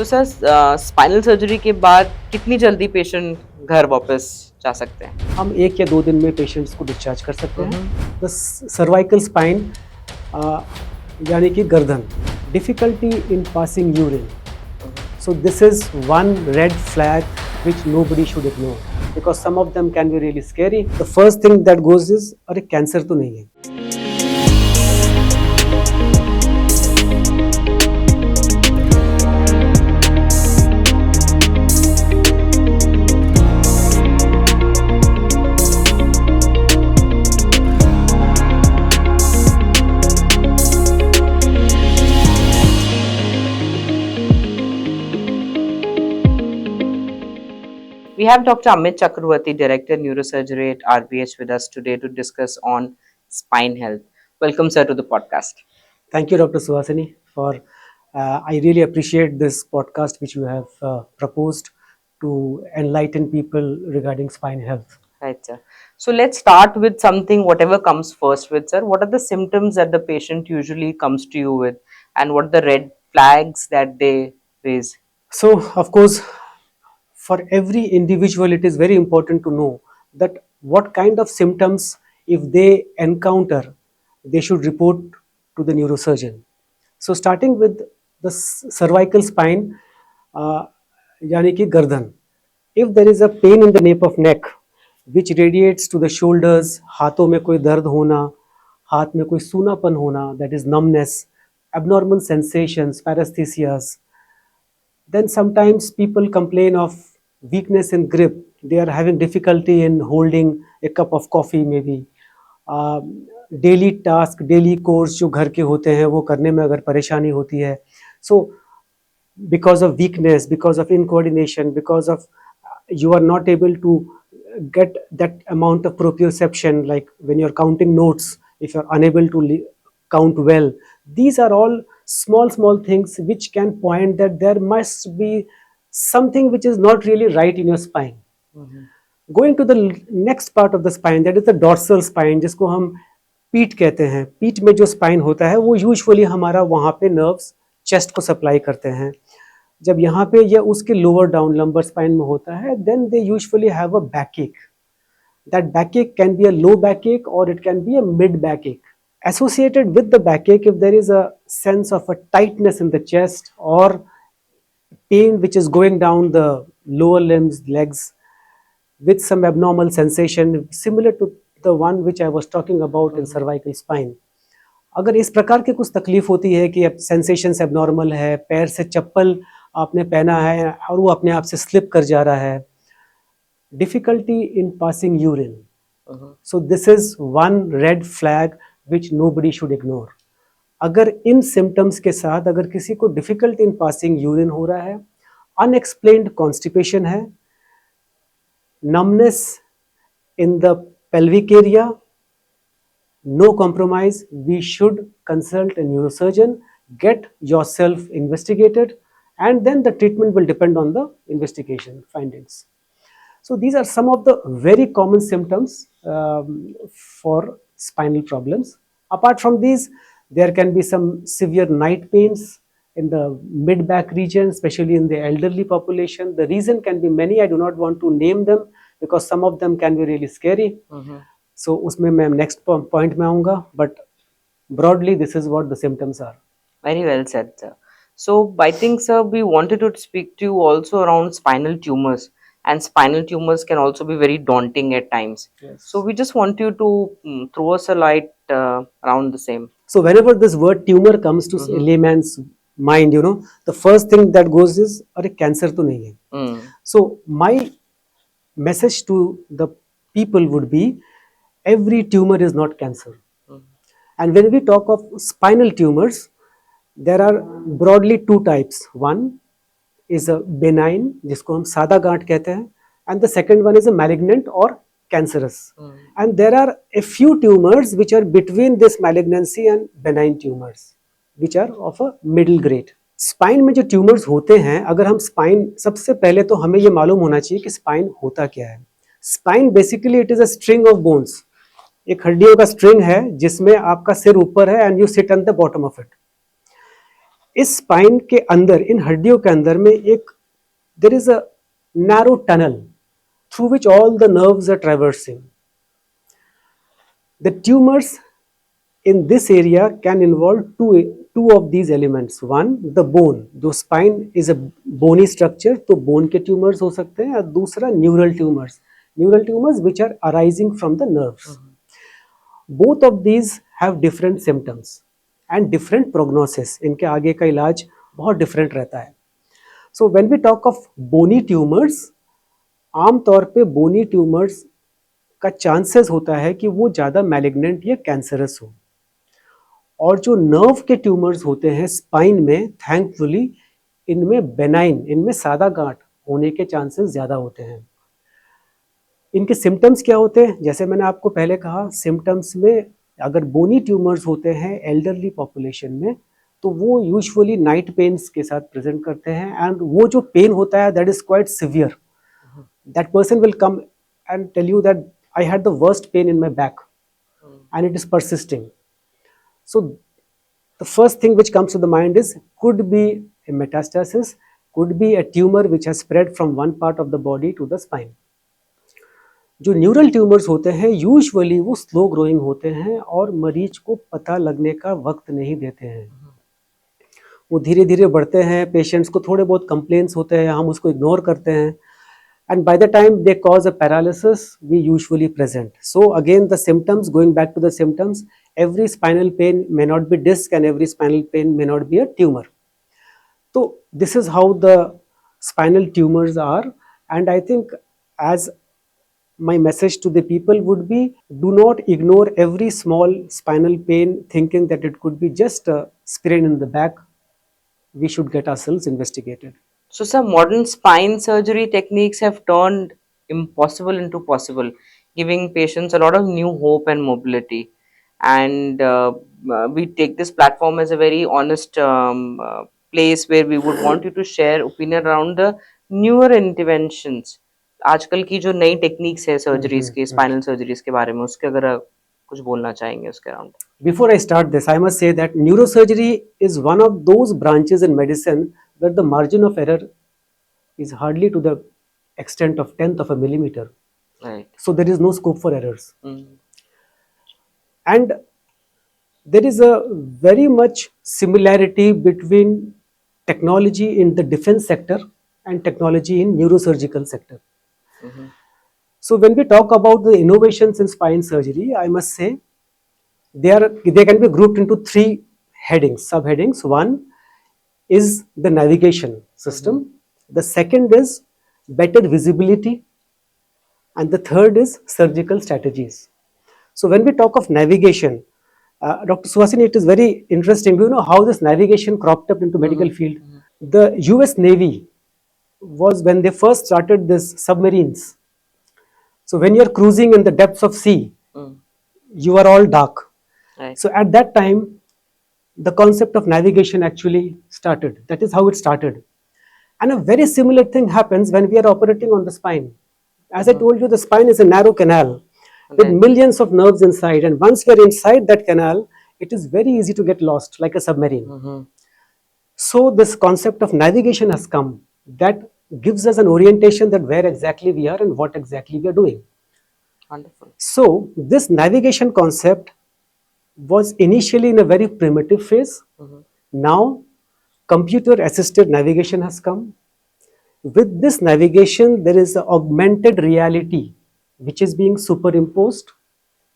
तो sir spinal surgery के बाद कितनी जल्दी पेशेंट घर वापस जा सकते हैं? हम 1 या 2 दिन में पेशेंट्स को डिस्चार्ज कर सकते हैं। द सर्वाइकल स्पाइन यानी कि गर्दन, difficulty in passing urine, so this is one red flag which nobody should ignore because some of them can be really scary. The first thing that goes is अरे cancer तो नहीं है। We have Dr. Amit Chakravarti, Director Neurosurgery at RBH, with us today to discuss on spine health. Welcome, sir, to the podcast. Thank you, Dr. Suhasini, for I really appreciate this podcast which you have proposed to enlighten people regarding spine health. Right, sir. So let's start with something, whatever comes first with, sir. What are the symptoms that the patient usually comes to you with, and what are the red flags that they raise? So, of course, for every individual, it is very important to know that what kind of symptoms, if they encounter, they should report to the neurosurgeon. So, starting with the cervical spine, yani ki gardan. If there is a pain in the nape of neck, which radiates to the shoulders, हाथों में कोई दर्द होना, हाथ में कोई सूनापन होना, that is numbness, abnormal sensations, paresthesias. Then sometimes people complain of weakness in grip. They are having difficulty in holding a cup of coffee maybe. Daily task, daily course जो घर के होते हैं वो करने में अगर परेशानी होती है, so because of weakness, because of incoordination, because of you are not able to get that amount of proprioception, like when you're counting notes, if you're unable to count well, these are all small things which can point that there must be something which is not really right in your spine. Going to the next part of the spine, that is the dorsal spine, जिसको हम पीठ कहते हैं. पीठ में जो spine होता है वो यूजुअली हमारा वहाँ पे नर्व्स चेस्ट को सप्लाई करते हैं. जब यहाँ पे या उसके लोअर डाउन लंबर स्पाइन में होता है, then they usually have a backache. That backache can be a low backache और it can be a mid backache. Associated with the backache, if there is a sense of a tightness in the chest or pain which is going down the lower limbs, legs, with some abnormal sensation similar to the one which I was talking about in cervical spine. अगर इस प्रकार की कुछ तकलीफ होती है कि sensations abnormal है, पैर से चप्पल आपने पहना है और वो अपने आप से स्लिप कर जा रहा है, difficulty in passing urine, so this is one red flag which nobody should ignore. अगर इन सिम्टम्स के साथ अगर किसी को डिफिकल्टी इन पासिंग यूरिन हो रहा है, अनएक्सप्लेन्ड कॉन्स्टिपेशन है, numbness in the pelvic area, no compromise, we should consult a neurosurgeon, get yourself investigated, and then the treatment will depend on the investigation findings. So these are some of the very common symptoms for spinal problems. Apart from these, there can be some severe night pains in the mid back region, especially in the elderly population. The reason can be many. I do not want to name them because some of them can be really scary. So उसमें मैं next point में आऊँगा, but broadly this is what the symptoms are. Very well said, sir. So I think, sir, we wanted to speak to you also around spinal tumors, and spinal tumors can also be very daunting at times. Yes. So we just want you to throw us a light around the same. So whenever this word tumor comes to a layman's mind, you know, the first thing that goes is अरे cancer तो नहीं है. So my message to the people would be, every tumor is not cancer. And when we talk of spinal tumors, there are broadly two types. One is a benign, जिसको हम सादा गांठ कहते हैं, and the second one is a malignant or cancerous. And there are a few tumors which are between this malignancy and benign tumors, which are of a middle grade. Spine में जो tumours होते हैं, अगर हम spine, सबसे पहले तो हमें ये मालूम होना चाहिए कि स्पाइन होता क्या है. Spine basically it is a string of bones. एक हड्डियों का स्ट्रिंग है जिसमें आपका सिर ऊपर है and you sit on the bottom of it. इस स्पाइन के अंदर, इन हड्डियों के अंदर में एक there is a narrow tunnel through which all the nerves are traversing. The tumors in this area can involve two of these elements. One, the bone. जो spine is a bony structure, तो bone के tumors हो सकते हैं, और दूसरा neural tumors which are arising from the nerves. Both of these have different symptoms and different prognosis. इनके आगे का इलाज बहुत different रहता है. So when we talk of bony tumors, आमतौर पे bony tumors का चांसेस होता है कि वो ज़्यादा मैलिग्नेंट या कैंसरस हो, और जो नर्व के ट्यूमर्स होते हैं स्पाइन में, थैंकफुली इनमें बेनाइन, इनमें सादा गांठ होने के चांसेस ज़्यादा होते हैं. इनके सिम्टम्स क्या होते हैं? जैसे मैंने आपको पहले कहा, सिम्टम्स में अगर बोनी ट्यूमर्स होते हैं एल्डरली पॉपुलेशन में, तो वो यूजुअली नाइट पेन्स के साथ प्रेजेंट करते हैं, एंड वो जो पेन होता है that is quite severe. That person will come and tell you that I had the worst pain in my back and it is persisting. So the first thing which comes to the mind is, could be a metastasis, could be a tumor which has spread from one part of the body to the spine. जो neural tumours होते हैं usually वो slow growing होते हैं और मरीज को पता लगने का वक्त नहीं देते हैं. वो धीरे धीरे बढ़ते हैं, पेशेंट्स को थोड़े बहुत कंप्लेंट्स होते हैं, हम उसको इग्नोर करते हैं, and by the time they cause a paralysis we usually present. So again the symptoms, going back to the symptoms, every spinal pain may not be disc and every spinal pain may not be a tumor. So this is how the spinal tumors are, and I think as my message to the people would be, do not ignore every small spinal pain thinking that it could be just a sprain in the back. We should get ourselves investigated. So, sir, modern spine surgery techniques have turned impossible into possible, giving patients a lot of new hope and mobility. And we take this platform as a very honest place where we would want you to share opinion around the newer interventions. आजकल की जो नई techniques है surgeries के, spinal surgeries के बारे में, उसके अगर कुछ बोलना चाहेंगे उसके around. Before I start this, I must say that neurosurgery is one of those branches in medicine where the margin of error is hardly to the extent of tenth of a millimeter. Right. So there is no scope for errors. Mm. And there is a very much similarity between technology in the defense sector and technology in neurosurgical sector. Mhm. So when we talk about the innovations in spine surgery, I must say they can be grouped into three headings, subheadings. One is the navigation system. The second is better visibility, and the third is surgical strategies. So when we talk of navigation, Dr. Suhasini, it is very interesting. Do you know how this navigation cropped up into medical field? The US Navy was, when they first started this submarines. So when you're cruising in the depths of sea, you are all dark. Right. So at that time, the concept of navigation actually started. That is how it started. And a very similar thing happens when we are operating on the spine. As I told you, the spine is a narrow canal with Right. millions of nerves inside. And once we are inside that canal, it is very easy to get lost, like a submarine. So this concept of navigation has come. That gives us an orientation that where exactly we are and what exactly we are doing. Wonderful. So this navigation concept was initially in a very primitive phase. Now computer assisted navigation has come. With this navigation, there is an augmented reality which is being superimposed,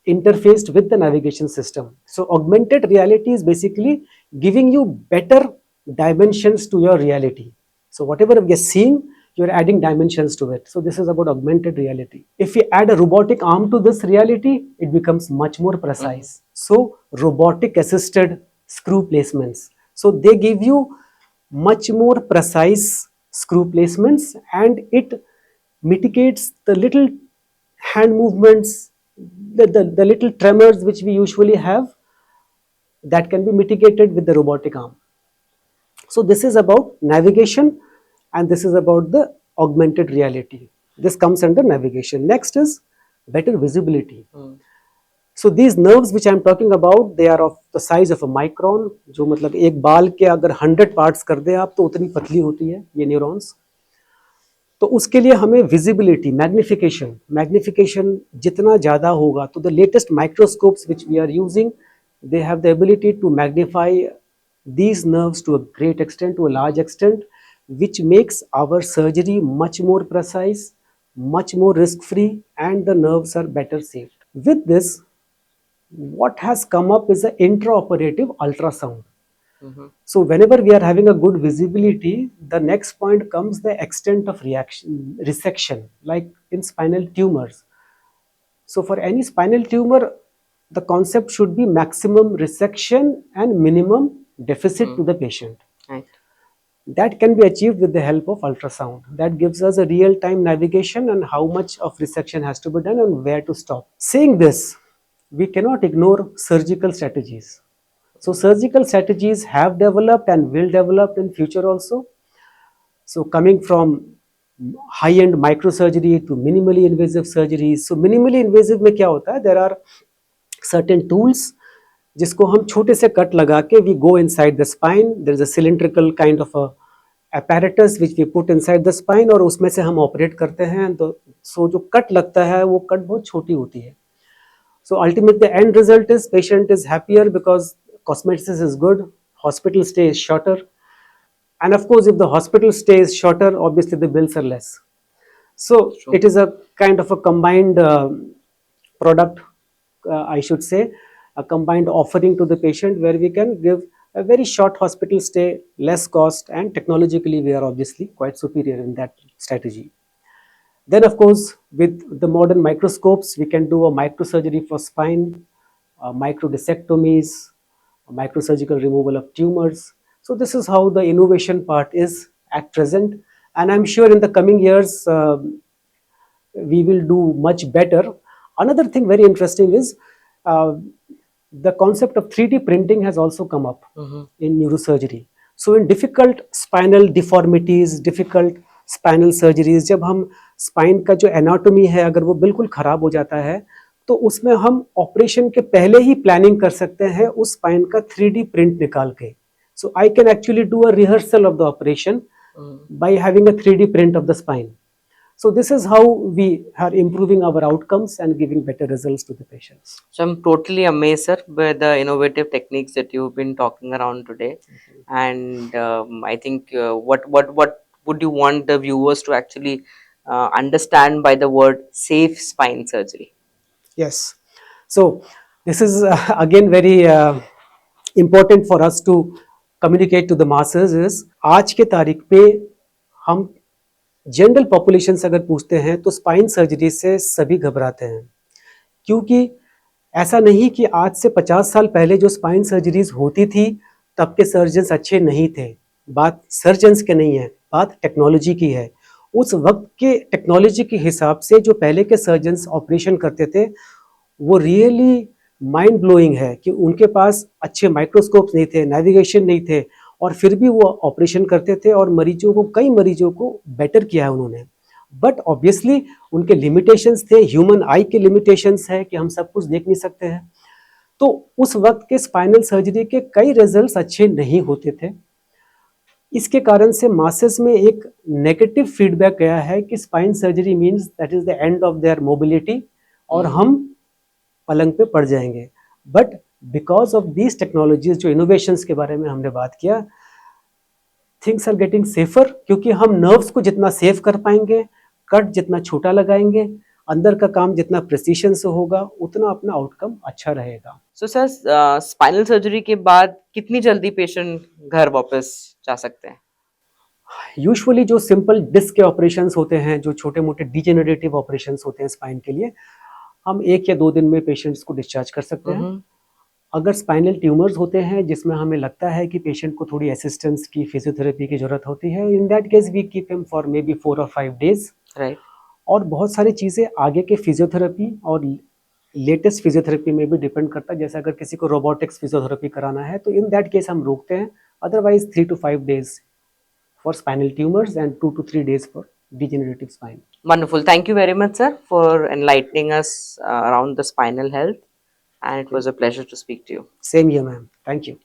interfaced with the navigation system. So augmented reality is basically giving you better dimensions to your reality. So whatever we are seeing, you're adding dimensions to it. So this is about augmented reality. If we add a robotic arm to this reality, it becomes much more precise. So robotic assisted screw placements. So they give you much more precise screw placements, and it mitigates the little hand movements, the little tremors which we usually have, that can be mitigated with the robotic arm. So this is about navigation, and this is about the augmented reality. This comes under navigation. Next is better visibility. So these nerves which I am talking about, they are of the size of a micron. जो मतलब एक बाल के अगर 100 parts कर दें आप तो उतनी पतली होती है ये न्यूरॉन्स. तो उसके लिए हमें विजिबिलिटी, मैग्निफिकेशन जितना ज़्यादा होगा, तो the latest microscopes which we are using, they have the ability to magnify these nerves to a great extent, to a large extent, which makes our surgery much more precise, much more risk-free, and the nerves are better saved. With this, what has come up is an intraoperative ultrasound. So whenever we are having a good visibility, the next point comes the extent of resection, like in spinal tumors. So for any spinal tumor, the concept should be maximum resection and minimum deficit to the patient. Right. That can be achieved with the help of ultrasound. That gives us a real-time navigation on how much of resection has to be done and where to stop. Saying this, we cannot ignore surgical strategies. So surgical strategies have developed and will develop in future also. So coming from high-end microsurgery to minimally invasive surgeries. So minimally invasive में क्या होता है? There are certain tools जिसको हम छोटे से cut लगा के we go inside the spine. There is a cylindrical kind of a apparatus which we put inside the spine और उसमें से हम ऑपरेट करते हैं. तो so जो कट लगता है वो कट बहुत छोटी होती है. So ultimately the end result is patient is happier because cosmesis is good, hospital stay is shorter, and of course if the hospital stay is shorter, obviously the bills are less. So Sure. it is a kind of a combined product, I should say, a combined offering to the patient where we can give a very short hospital stay, less cost, and technologically we are obviously quite superior in that strategy. Then of course with the modern microscopes we can do a microsurgery for spine, microdiscectomies, microsurgical removal of tumors. So this is how the innovation part is at present, and I'm sure in the coming years we will do much better. Another thing very interesting is the concept of 3D printing has also come up in neurosurgery. So in difficult spinal deformities, difficult spinal surgeries, जब हम spine का जो anatomy है अगर वो बिल्कुल खराब हो जाता है तो उसमें हम ऑपरेशन के पहले ही प्लानिंग कर सकते हैं उस स्पाइन का 3D प्रिंट निकाल के. So I can actually do a rehearsal of the operation by having a 3D print of the spine. So this is how we are improving our outcomes and giving better results to the patients. So I'm totally amazed, sir, by the innovative techniques that you've been talking around today. And I think what would you want the viewers to actually understand by the word safe spine surgery? Yes. So this is again very important for us to communicate to the masses is आज के तारीख पे हम general population से अगर पूछते हैं तो स्पाइन सर्जरी से सभी घबराते हैं, क्योंकि ऐसा नहीं कि आज से 50 साल पहले जो स्पाइन सर्जरीज होती थी तब के सर्जन्स अच्छे नहीं थे. बात सर्जन्स के नहीं है, बात टेक्नोलॉजी की है. उस वक्त के टेक्नोलॉजी के हिसाब से जो पहले के सर्जन्स ऑपरेशन करते थे वो रियली माइंड ब्लोइंग है कि उनके पास अच्छे माइक्रोस्कोप्स नहीं थे, नेविगेशन नहीं थे, और फिर भी वो ऑपरेशन करते थे और मरीजों को, कई मरीजों को बेटर किया है उन्होंने. बट ऑब्वियसली उनके लिमिटेशंस थे, ह्यूमन आई के लिमिटेशंस है कि हम सब कुछ देख नहीं सकते हैं. तो उस वक्त के स्पाइनल सर्जरी के कई रिजल्ट्स अच्छे नहीं होते थे. इसके कारण से मासेस में एक नेगेटिव फीडबैक गया है कि spine surgery means that is the end of their mobility और हम पलंग पे पड़ जाएंगे. But because of these technologies, जो इनोवेशंस के बारे में हमने बात किया, थिंग्स आर गेटिंग सेफर, क्योंकि हम नर्व्स को जितना सेफ कर पाएंगे, कट जितना छोटा लगाएंगे, अंदर का काम जितना प्रिसीशन से होगा, उतना अपना आउटकम अच्छा रहेगा. So सर, स्पाइनल सर्जरी के बाद कितनी जल्दी पेशेंट घर वापस जा सकते हैं? यूजुअली जो सिंपल डिस्क के ऑपरेशंस होते हैं, जो छोटे मोटे डिजेनरेटिव ऑपरेशंस होते हैं स्पाइन के लिए, हम 1 या 2 दिन में पेशेंट्स को डिस्चार्ज कर सकते हैं. अगर स्पाइनल ट्यूमर्स होते हैं जिसमें हमें लगता है कि पेशेंट को थोड़ी असिस्टेंस की, फिजियोथेरेपी की जरूरत होती है, in that case we keep him for maybe 4 और 5 डेज. राइट. और बहुत सारी चीज़ें आगे के फिजियोथेरेपी और लेटेस्ट फिजियोथेरेपी में भी डिपेंड करता है. जैसे अगर किसी को रोबोटिक्स फिजियोथेरेपी कराना है तो इन दैट केस हम रोकते हैं. Otherwise 3 to 5 days for spinal tumors and 2 to 3 days for degenerative spine. Wonderful. Thank you very much, sir, for enlightening us around the spinal health. and it was a pleasure to speak to you. Same here, ma'am. Thank you.